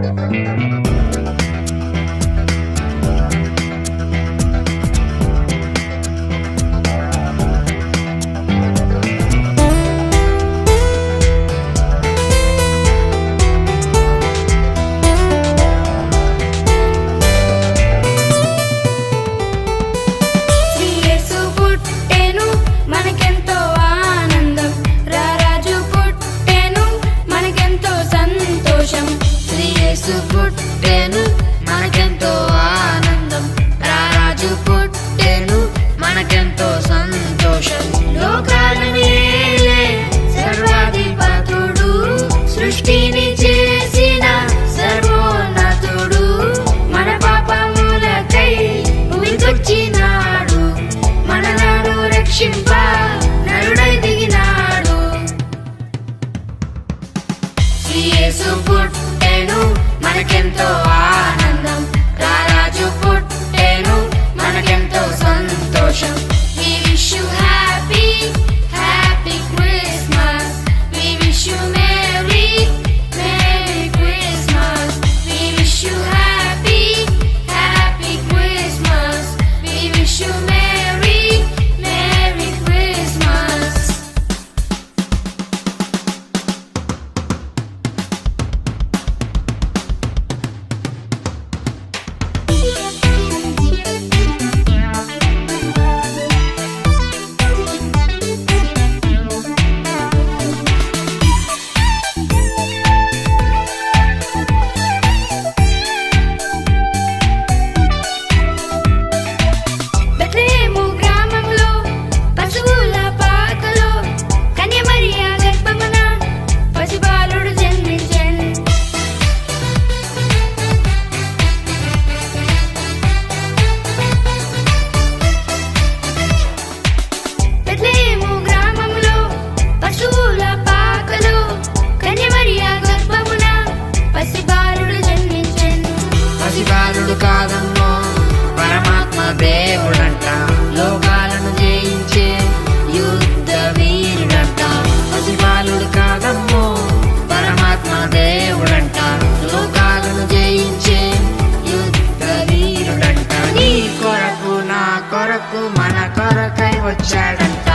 యేసు పుట్టెను మనకెంతో ఆనందం, రారాజు పుట్టెను మనకెంతో సంతోషం. We wish you happy, happy Christmas. We wish you merry, merry Christmas. We wish you happy, happy Christmas. We wish you merry, merry Christmas. పసిబాలుడు కాదమ్మో పరమాత్మ దేవుడంట, లోకాలను జయించే యుద్ధ వీరుడంట. పసిబాలుడు కాదమ్మో పరమాత్మ దేవుడంట, లోకాలను జయించే యుద్ధ వీరుడంట. నీ కొరకు నా కొరకు మన కొరకై వచ్చాడంట.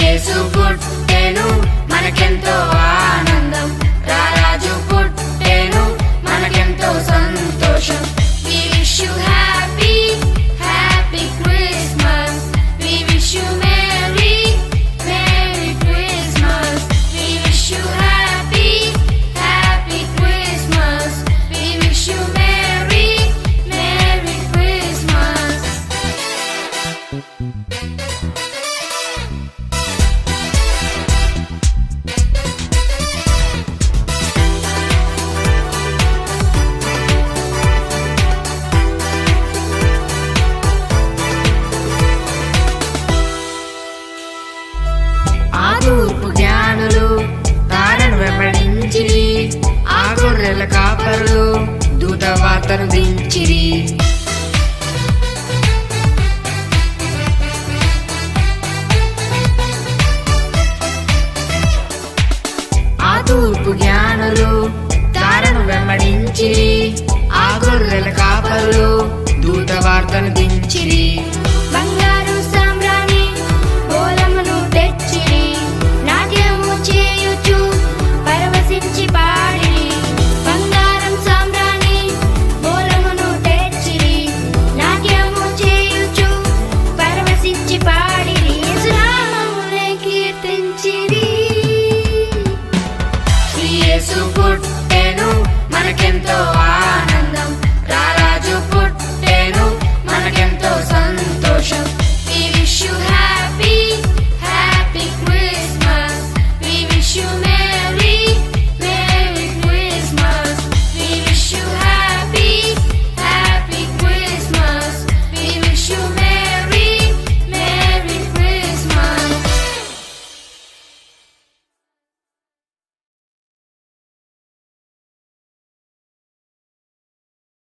యేసు పుట్టెను మనకెంతో ఆనందం, రారాజు పుట్టెను మనకెంతో సంతోషం. We wish you happy, happy Christmas. We wish you merry, merry Christmas. We wish you happy, happy Christmas. We wish you merry, merry Christmas. ఆ తూర్పు జ్ఞానులు తారను వెంబడించిరి, ఆ గొర్రెల కాపరులు దూత వార్తను దించిరి. ఆ తూర్పు జ్ఞానులు తారను వెంబడించిరి, ఆ గొర్రెల కాపరులు దూత వార్తను దించిరి. బంగారు సామ్రాణి బోలమును తెచ్చిరి, నాట్యము చేయుచు పరవశించి పాడిరి. బంగారం సామ్రాణి బోలమును తెచ్చిరి, నాట్యము చేయుచు పరవశించి పాడిరి. యేసు నామమునే కీర్తించిరి.